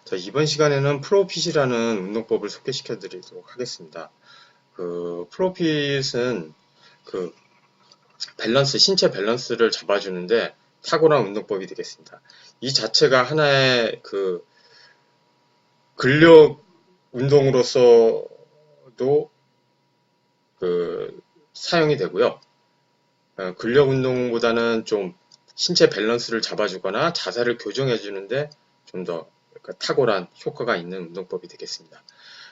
자, 이번 시간에는 프로핏이라는 운동법을 소개시켜 드리도록 하겠습니다. 프로핏은 그 신체 밸런스를 잡아주는데 탁월한 운동법이 되겠습니다. 이 자체가 하나의 근력 운동으로서도 사용이 되고요. 근력 운동보다는 좀 신체 밸런스를 잡아주거나 자세를 교정해 주는데 좀 더 탁월한 효과가 있는 운동법이 되겠습니다.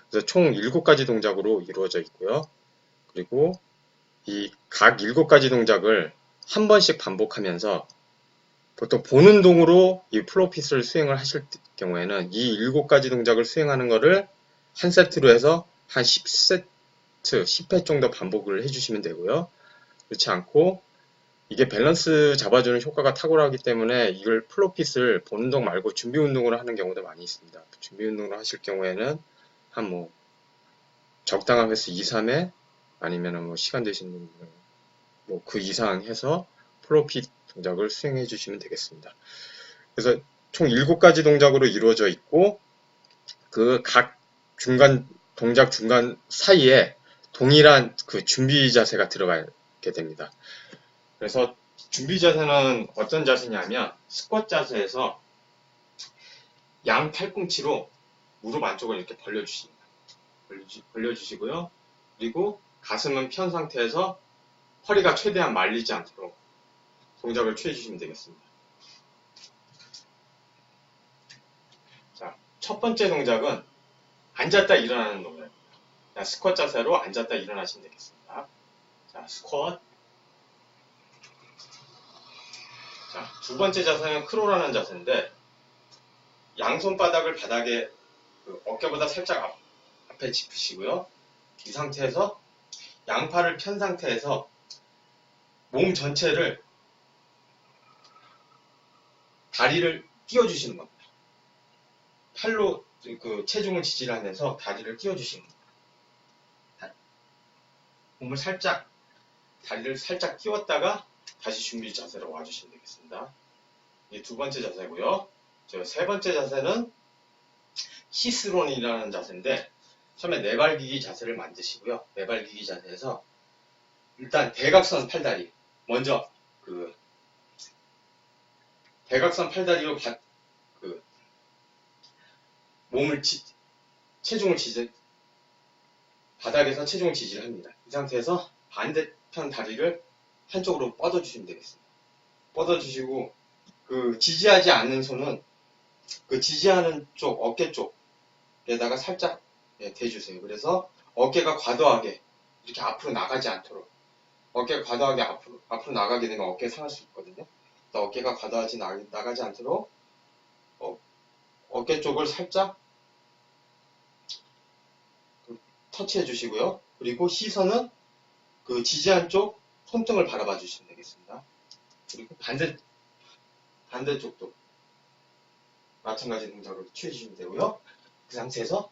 그래서 총 7가지 동작으로 이루어져 있고요. 그리고 이 각 7가지 동작을 한 번씩 반복하면서 보통 보는 동으로 이 플로핏을 수행을 하실 경우에는 이 7가지 동작을 수행하는 거를 한 세트로 해서 한 10세트, 10회 정도 반복을 해주시면 되고요. 그렇지 않고 이게 밸런스 잡아주는 효과가 탁월하기 때문에 이걸 플로핏을 보는 동 말고 준비 운동으로 하는 경우도 많이 있습니다. 준비 운동을 하실 경우에는 한 적당한 횟수 2, 3회 아니면 시간 되시는 그 이상 해서 플로핏 동작을 수행해 주시면 되겠습니다. 그래서 총 7가지 동작으로 이루어져 있고 그 각 동작 중간 사이에 동일한 준비 자세가 들어가게 됩니다. 그래서 준비 자세는 어떤 자세냐면 스쿼트 자세에서 양 팔꿈치로 무릎 안쪽을 이렇게 벌려주십니다. 벌려주시고요. 그리고 가슴은 편 상태에서 허리가 최대한 말리지 않도록 동작을 취해주시면 되겠습니다. 자, 첫 번째 동작은 앉았다 일어나는 동작입니다. 스쿼트 자세로 앉았다 일어나시면 되겠습니다. 자, 스쿼트. 자, 두 번째 자세는 크로라는 자세인데 양손바닥을 바닥에 어깨보다 살짝 앞에 짚으시고요. 이 상태에서 양팔을 편 상태에서 몸 전체를 다리를 띄워주시는 겁니다. 팔로 체중을 지지하면서 다리를 띄워주시는 겁니다. 몸을 다리를 살짝 띄웠다가 다시 준비 자세로 와주시면 되겠습니다. 이게 두 번째 자세고요. 세 번째 자세는 시스론이라는 자세인데 처음에 내발기기 자세를 만드시고요. 내발기기 자세에서 일단 대각선 팔다리 먼저 대각선 팔다리로 몸을 체중을 바닥에서 체중을 지지를 합니다. 이 상태에서 반대편 다리를 한쪽으로 뻗어주시면 되겠습니다. 뻗어주시고 지지하지 않는 손은 지지하는 쪽 어깨 쪽에다가 살짝 대주세요. 그래서 어깨가 과도하게 이렇게 앞으로 나가지 않도록 어깨가 과도하게 앞으로 나가게 되면 어깨 상할 수 있거든요. 어깨가 과도하지 나가지 않도록 어깨 쪽을 살짝 터치해 주시고요. 그리고 시선은 지지한 쪽 손등을 바라봐 주시면 되겠습니다. 그리고 반대쪽도 마찬가지 동작을 취해 주시면 되고요. 그 상태에서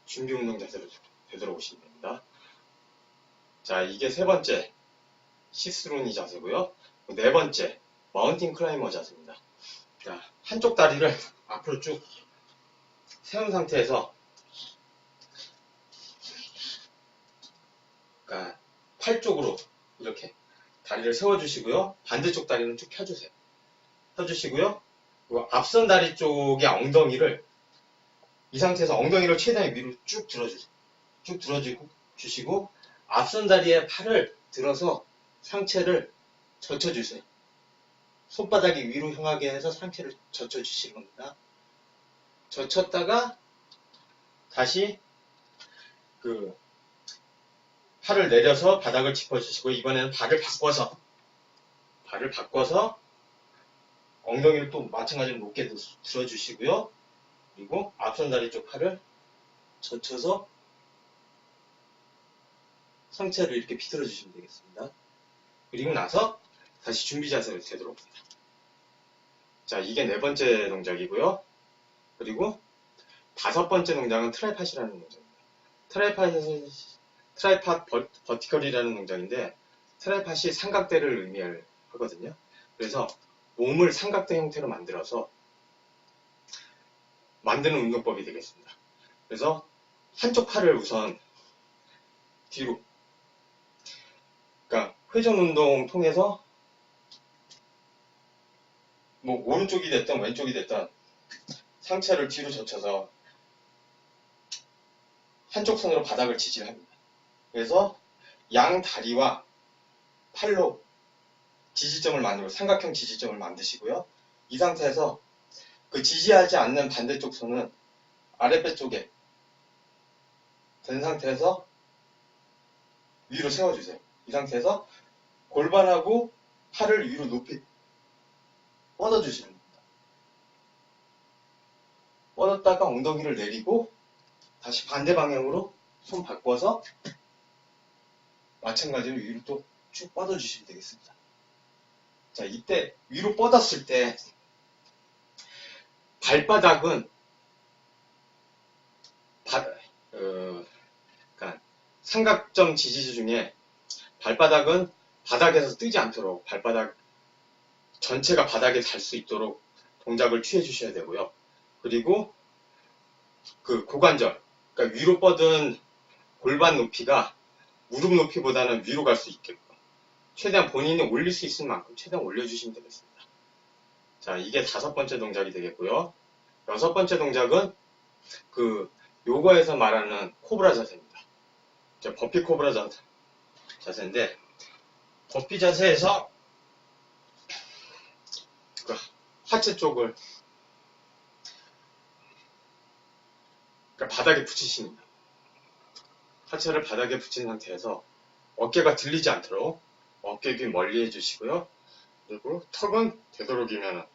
준비 운동 자세로 되돌아오시면 됩니다. 자, 이게 세 번째 시스루니 자세고요. 네 번째 마운틴 클라이머 자세입니다. 자, 한쪽 다리를 앞으로 쭉 세운 상태에서 팔 쪽으로 이렇게 다리를 세워주시고요. 반대쪽 다리는 쭉 펴주세요. 펴주시고요. 앞선 다리 쪽의 엉덩이를 이 상태에서 엉덩이를 최대한 위로 쭉 들어주세요. 쭉 들어주시고 앞선 다리에 팔을 들어서 상체를 젖혀주세요. 손바닥이 위로 향하게 해서 상체를 젖혀주시는 겁니다. 젖혔다가 다시 팔을 내려서 바닥을 짚어주시고 이번에는 발을 바꿔서 엉덩이를 또 마찬가지로 높게 들어주시고요. 그리고 앞선 다리 쪽 팔을 젖혀서 상체를 이렇게 비틀어 주시면 되겠습니다. 그리고 나서 다시 준비 자세로 되도록 합니다. 자, 이게 네 번째 동작이고요. 그리고 다섯 번째 동작은 트라이팟이라는 동작입니다. 트라이팟 버티컬이라는 동작인데 트라이팟이 삼각대를 의미하거든요. 그래서 몸을 삼각대 형태로 만들어서 만드는 운동법이 되겠습니다. 그래서 한쪽 팔을 우선 뒤로, 그러니까 회전 운동 통해서 뭐 오른쪽이 됐든 왼쪽이 됐든 상체를 뒤로 젖혀서 한쪽 손으로 바닥을 지지를 합니다. 그래서 양 다리와 팔로 지지점을 만들고 삼각형 지지점을 만드시고요. 이 상태에서 그 지지하지 않는 반대쪽 손은 아랫배 쪽에 된 상태에서 위로 세워주세요. 이 상태에서 골반하고 팔을 위로 높이 뻗어주시는 겁니다. 뻗었다가 엉덩이를 내리고 다시 반대 방향으로 손 바꿔서 마찬가지로 위로 또 쭉 뻗어주시면 되겠습니다. 자, 이때 위로 뻗었을 때 발바닥은 그러니까 삼각점 지지주 중에 발바닥은 바닥에서 뜨지 않도록 발바닥 전체가 바닥에 닿을 수 있도록 동작을 취해 주셔야 되고요. 그리고 그 고관절, 그러니까 위로 뻗은 골반 높이가 무릎 높이보다는 위로 갈 수 있게끔 최대한 본인이 올릴 수 있을 만큼 최대한 올려주시면 되겠습니다. 자, 이게 5번째 동작이 되겠고요. 6번째 동작은 그 요거에서 말하는 코브라 자세입니다. 버피 코브라 자세인데, 버피 자세에서 그 하체 쪽을 그러니까 바닥에 붙이십니다. 하체를 바닥에 붙인 상태에서 어깨가 들리지 않도록 어깨 귀 멀리 해주시고요. 그리고 턱은 되도록이면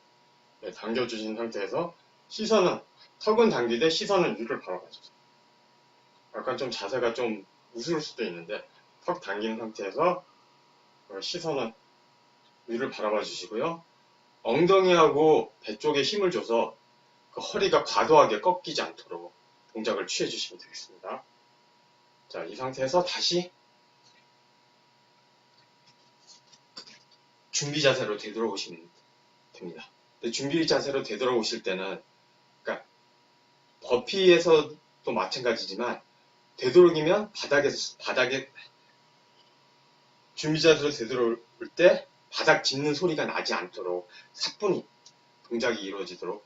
당겨주신 상태에서 시선은 턱은 당기되 시선은 위를 바라봐주세요. 약간 좀 자세가 좀 우스울 수도 있는데 턱 당기는 상태에서 시선은 위를 바라봐 주시고요. 엉덩이하고 배 쪽에 힘을 줘서 그 허리가 과도하게 꺾이지 않도록 동작을 취해 주시면 되겠습니다. 자, 이 상태에서 다시 준비 자세로 되돌아오시면 됩니다. 근데 준비 자세로 되돌아오실 때는 그러니까 버피에서도 마찬가지지만 되도록이면 바닥에 준비 자세로 되돌아올 때 바닥 짚는 소리가 나지 않도록 사뿐히 동작이 이루어지도록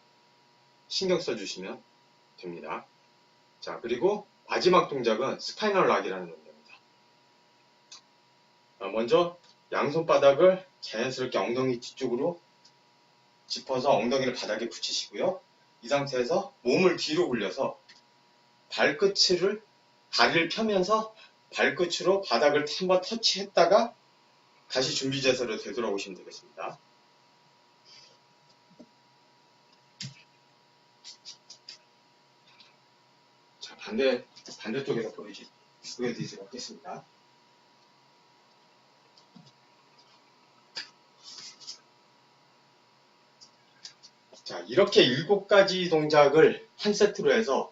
신경 써주시면 됩니다. 자, 그리고 마지막 동작은 스파이널 락이라는 동작입니다. 먼저 양손바닥을 자연스럽게 엉덩이 뒤쪽으로 짚어서 엉덩이를 바닥에 붙이시고요. 이 상태에서 몸을 뒤로 굴려서 다리를 펴면서 발끝으로 바닥을 한번 터치했다가 다시 준비 자세로 되돌아오시면 되겠습니다. 자, 반대쪽에서 보여드리도록 하겠습니다. 자, 이렇게 7가지 동작을 한 세트로 해서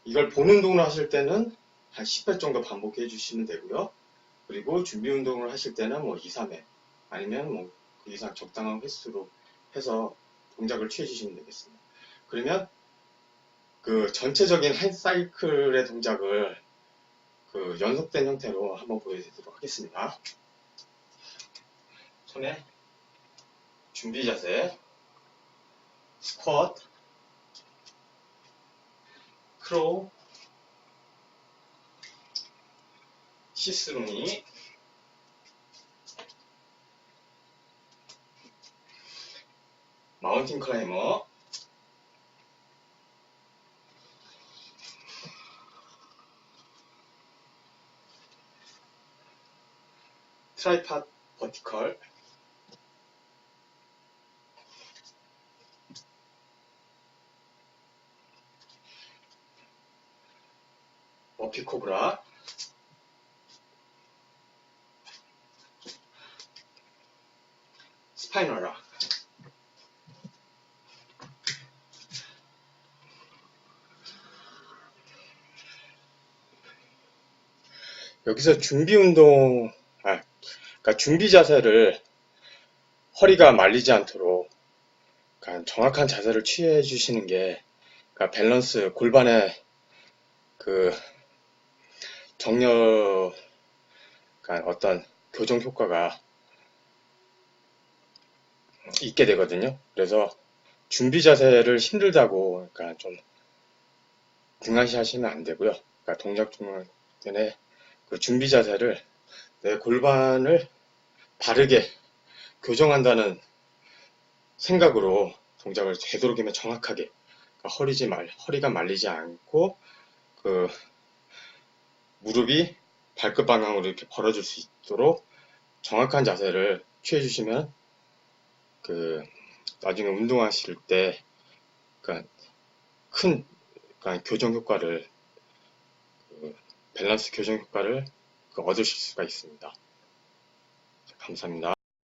이걸 본 운동을 하실 때는 한 10회 정도 반복해 주시면 되고요. 그리고 준비 운동을 하실 때는 뭐 2, 3회 아니면 뭐 그 이상 적당한 횟수로 해서 동작을 취해 주시면 되겠습니다. 그러면 그 전체적인 한 사이클의 동작을 그 연속된 형태로 한번 보여드리도록 하겠습니다. 손에 준비 자세, 스쿼트, 크로우, 시스루미, 마운틴 클라이머, 트라이팟 버티컬, 버피 코브라, 스파이널 락. 여기서 준비 운동, 그러니까 준비 자세를 허리가 말리지 않도록 그러니까 정확한 자세를 취해 주시는 게 그러니까 밸런스, 골반의 그 정렬, 그러니까 어떤 교정 효과가 있게 되거든요. 그래서 준비 자세를 힘들다고, 그러니까 좀 등한시 하시면 안 되고요. 그러니까 동작 중에 그 준비 자세를 내 골반을 바르게 교정한다는 생각으로 동작을 되도록이면 정확하게, 그러니까 허리가 말리지 않고 그 무릎이 발끝 방향으로 이렇게 벌어질 수 있도록 정확한 자세를 취해 주시면 그 나중에 운동하실 때 그러니까 큰 그러니까 교정 효과를, 밸런스 교정 효과를 얻으실 수가 있습니다. 감사합니다.